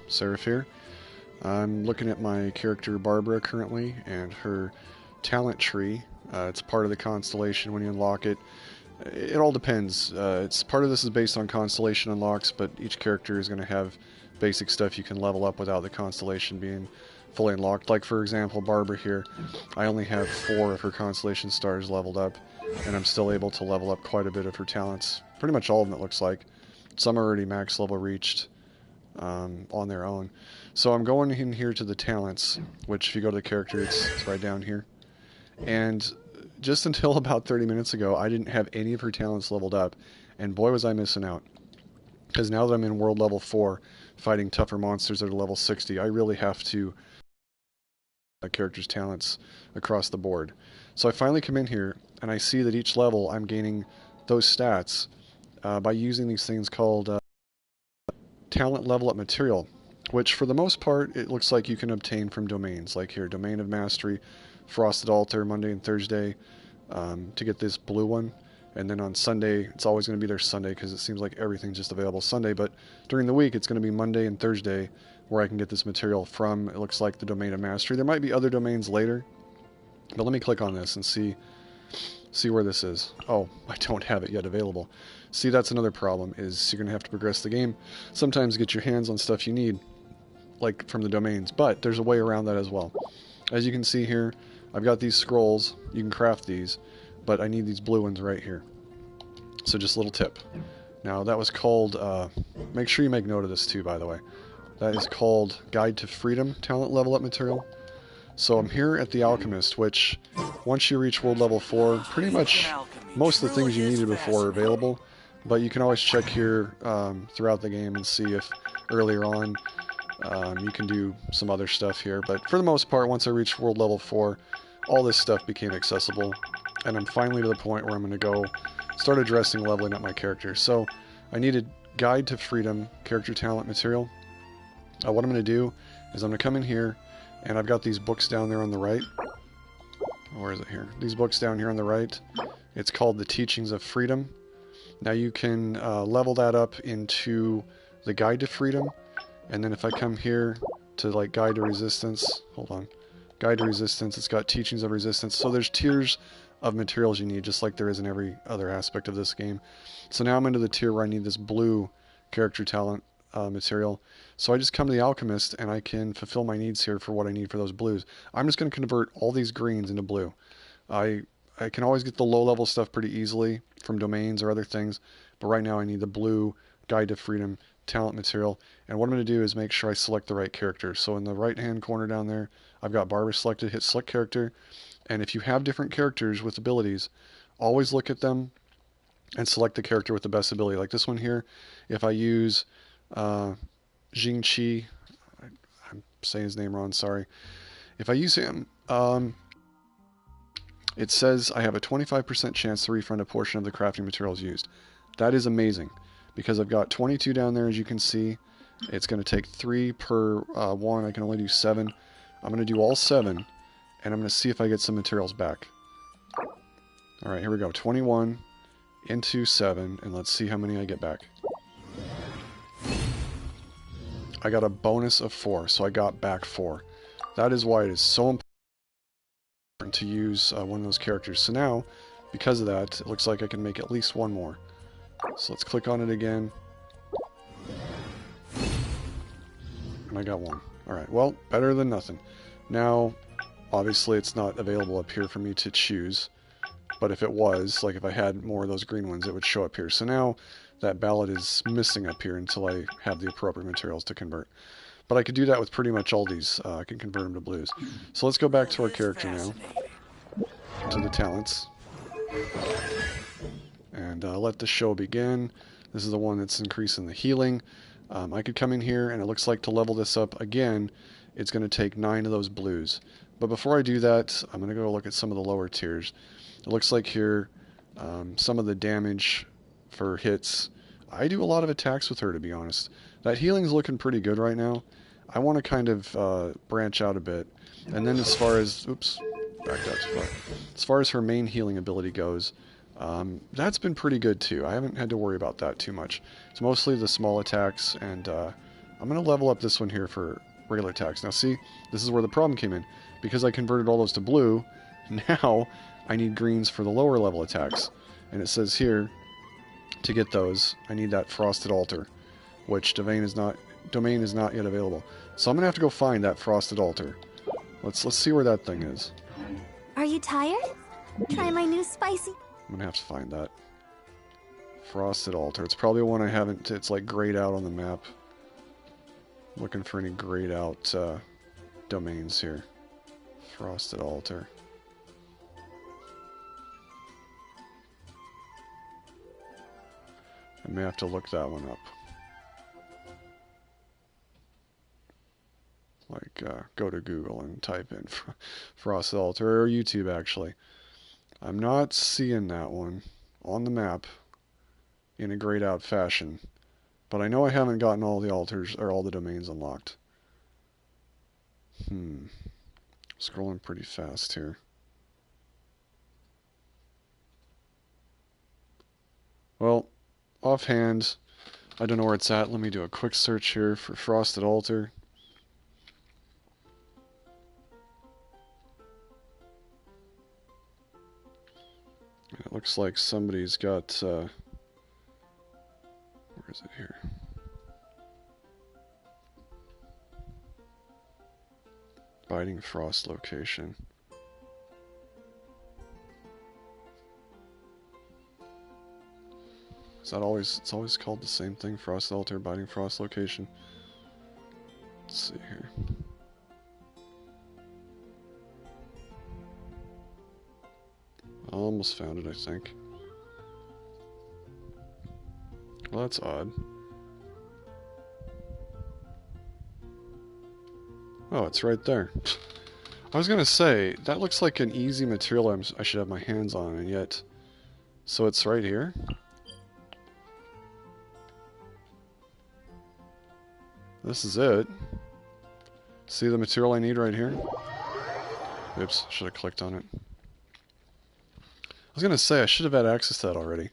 Seraph here. I'm looking at my character Barbara currently and her talent tree. It's part of the constellation when you unlock it. It all depends. It's part of this is based on constellation unlocks, but each character is going to have basic stuff you can level up without the constellation being fully unlocked. Like for example, Barbara here, I only have 4 of her constellation stars leveled up, and I'm still able to level up quite a bit of her talents. Pretty much all of them, it looks like. Some are already max level reached on their own. So I'm going in here to the talents, which if you go to the character, it's right down here. And just until about 30 minutes ago, I didn't have any of her talents leveled up, and boy was I missing out. Because now that I'm in world level 4, fighting tougher monsters that are level 60, I really have to a character's talents across the board. So I finally come in here, and I see that each level I'm gaining those stats by using these things called talent level up material, which for the most part it looks like you can obtain from domains. Like here, Domain of Mastery, Frosted Altar, Monday and Thursday, to get this blue one. And then on Sunday, it's always going to be there Sunday because it seems like everything's just available Sunday. But during the week, it's going to be Monday and Thursday where I can get this material from, it looks like, the Domain of Mastery. There might be other domains later, but let me click on this and see where this is. Oh, I don't have it yet available. See, that's another problem, is you're going to have to progress the game. Sometimes get your hands on stuff you need, like from the domains, but there's a way around that as well. As you can see here, I've got these scrolls. You can craft these, but I need these blue ones right here. So just a little tip. Now that was called, make sure you make note of this too, by the way. That is called Guide to Freedom talent level up material. So I'm here at the Alchemist, which once you reach world level 4, pretty much most of the things you needed before are available. But you can always check here throughout the game and see if earlier on you can do some other stuff here. But for the most part, once I reached world level 4, all this stuff became accessible. And I'm finally to the point where I'm going to go start addressing leveling up my character. So I needed Guide to Freedom character talent material. What I'm going to do is I'm going to come in here, and I've got these books down there on the right. Where is it here? These books down here on the right. It's called The Teachings of Freedom. Now you can level that up into the Guide to Freedom, and then if I come here to like Guide to Resistance, hold on, Guide to Resistance, it's got Teachings of Resistance. So there's tiers of materials you need, just like there is in every other aspect of this game. So now I'm into the tier where I need this blue character talent material. So I just come to the Alchemist and I can fulfill my needs here for what I need for those blues. I'm just going to convert all these greens into blue. I can always get the low level stuff pretty easily from domains or other things, but right now I need the blue Guide to Freedom talent material. And what I'm going to do is make sure I select the right character. So in the right hand corner down there, I've got Barbara selected, hit select character. And if you have different characters with abilities, always look at them and select the character with the best ability. Like this one here, if I use Jing Chi, I'm saying his name wrong, sorry. If I use him, it says I have a 25% chance to refund a portion of the crafting materials used. That is amazing, because I've got 22 down there, as you can see. It's going to take 3 per one. I can only do 7. I'm going to do all 7, and I'm going to see if I get some materials back. Alright, here we go. 21 into 7, and let's see how many I get back. I got a bonus of 4, so I got back 4. That is why it is so important to use one of those characters. So now, because of that, it looks like I can make at least one more. So let's click on it again. And I got one. Alright, well, better than nothing. Now, obviously it's not available up here for me to choose. But if it was, like if I had more of those green ones, it would show up here. So now that ballot is missing up here until I have the appropriate materials to convert. But I could do that with pretty much all these. I can convert them to blues. So let's go back to our character now. To the talents. And let the show begin. This is the one that's increasing the healing. I could come in here, and it looks like to level this up again, it's going to take 9 of those blues. But before I do that, I'm going to go look at some of the lower tiers. It looks like here, some of the damage for hits. I do a lot of attacks with her, to be honest. That healing's looking pretty good right now. I want to kind of branch out a bit. And then as far as... Oops. Backed out too far. As far as her main healing ability goes, that's been pretty good too. I haven't had to worry about that too much. It's mostly the small attacks and I'm going to level up this one here for regular attacks. Now see, this is where the problem came in. Because I converted all those to blue, now I need greens for the lower level attacks. And it says here, to get those, I need that Frosted Altar, which domain is not yet available. So I'm going to have to go find that Frosted Altar. Let's see where that thing is. Are you tired? Try my new spicy... I'm going to have to find that. Frosted Altar. It's probably one I haven't... It's like grayed out on the map. Looking for any grayed out domains here. Frosted Altar. I may have to look that one up. Like, go to Google and type in Frosted Altar, or YouTube actually. I'm not seeing that one on the map in a grayed out fashion, but I know I haven't gotten all the altars, or all the domains unlocked. Scrolling pretty fast here. Well, offhand, I don't know where it's at. Let me do a quick search here for Frosted Altar. It looks like somebody's got, where is it here? Biting Frost location. Is that always, it's always called the same thing, Frost Altar, Biting Frost location? Let's see here. I almost found it, I think. Well, that's odd. Oh, it's right there. I was gonna say, that looks like an easy material I should have my hands on, and yet... So it's right here? This is it. See the material I need right here? Oops, should have clicked on it. I was going to say, I should have had access to that already.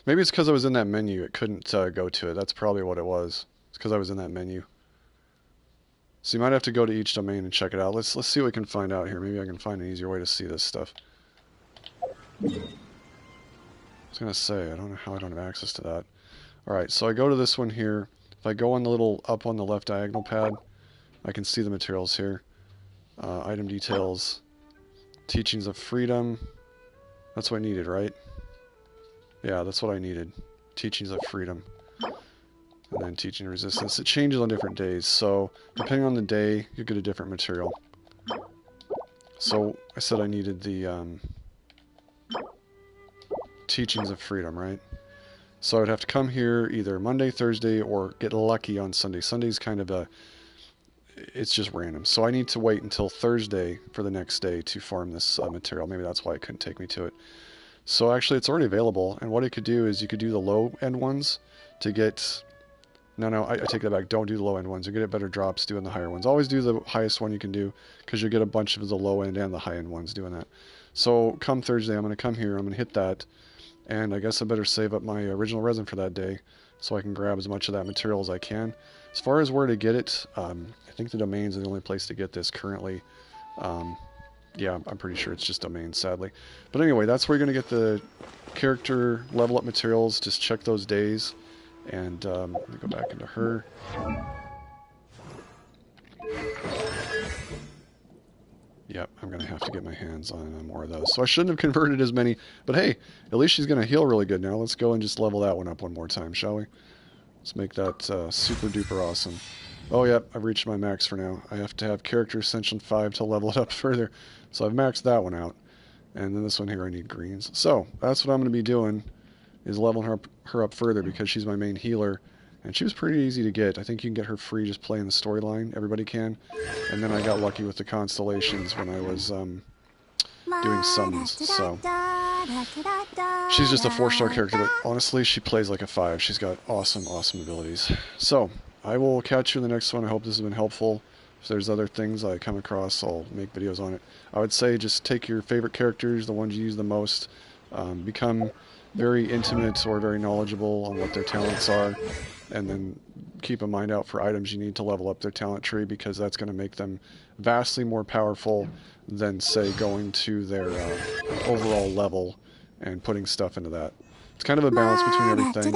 Maybe it's because I was in that menu, it couldn't go to it. That's probably what it was. It's because I was in that menu. So you might have to go to each domain and check it out. Let's see what we can find out here. Maybe I can find an easier way to see this stuff. I was going to say, I don't know how I don't have access to that. Alright, so I go to this one here. If I go on the little up on the left diagonal pad, I can see the materials here. Item details. Teachings of Freedom. That's what I needed, right? Yeah, that's what I needed. Teachings of Freedom. And then Teaching of Resistance. It changes on different days, so depending on the day, you get a different material. So, I said I needed the Teachings of Freedom, right? So I'd have to come here either Monday, Thursday, or get lucky on Sunday. Sunday's kind of a... It's just random. So I need to wait until Thursday for the next day to farm this material. Maybe that's why it couldn't take me to it. So actually it's already available. And what it could do is you could do the low end ones to get... No, I take that back. Don't do the low end ones. You get better drops doing the higher ones. Always do the highest one you can do because you'll get a bunch of the low end and the high end ones doing that. So come Thursday, I'm going to come here. I'm going to hit that. And I guess I better save up my original resin for that day so I can grab as much of that material as I can. As far as where to get it, I think the domains are the only place to get this currently. Yeah, I'm pretty sure it's just domains, sadly. But anyway, that's where you're going to get the character level up materials. Just check those days. And let me go back into her. Yep, I'm going to have to get my hands on more of those. So I shouldn't have converted as many. But hey, at least she's going to heal really good now. Let's go and just level that one up one more time, shall we? Let's make that super duper awesome. Oh, yep, I've reached my max for now. I have to have Character Ascension 5 to level it up further. So I've maxed that one out. And then this one here, I need greens. So that's what I'm going to be doing, is leveling her up further because she's my main healer. And she was pretty easy to get. I think you can get her free just playing the storyline. Everybody can. And then I got lucky with the constellations when I was doing summons. So she's just a 4-star character, but honestly, she plays like a 5. She's got awesome, awesome abilities. So I will catch you in the next one. I hope this has been helpful. If there's other things I come across, I'll make videos on it. I would say just take your favorite characters, the ones you use the most, become very intimate or very knowledgeable on what their talents are, and then keep a mind out for items you need to level up their talent tree, because that's going to make them vastly more powerful than, say, going to their overall level and putting stuff into that. It's kind of a balance between everything.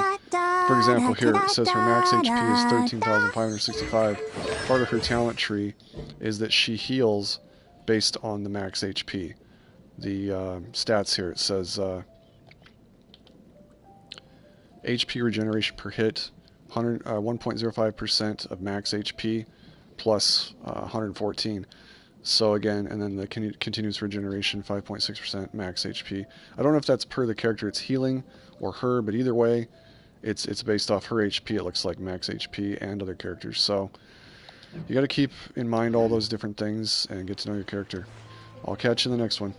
For example, here it says her max HP is 13,565. Part of her talent tree is that she heals based on the max HP. The stats here, it says HP regeneration per hit, 1.05% of max HP plus 114. So again, and then the continuous regeneration, 5.6% max HP. I don't know if that's per the character it's healing or her, but either way, it's based off her HP, it looks like, max HP, and other characters. So you got to keep in mind all those different things and get to know your character. I'll catch you in the next one.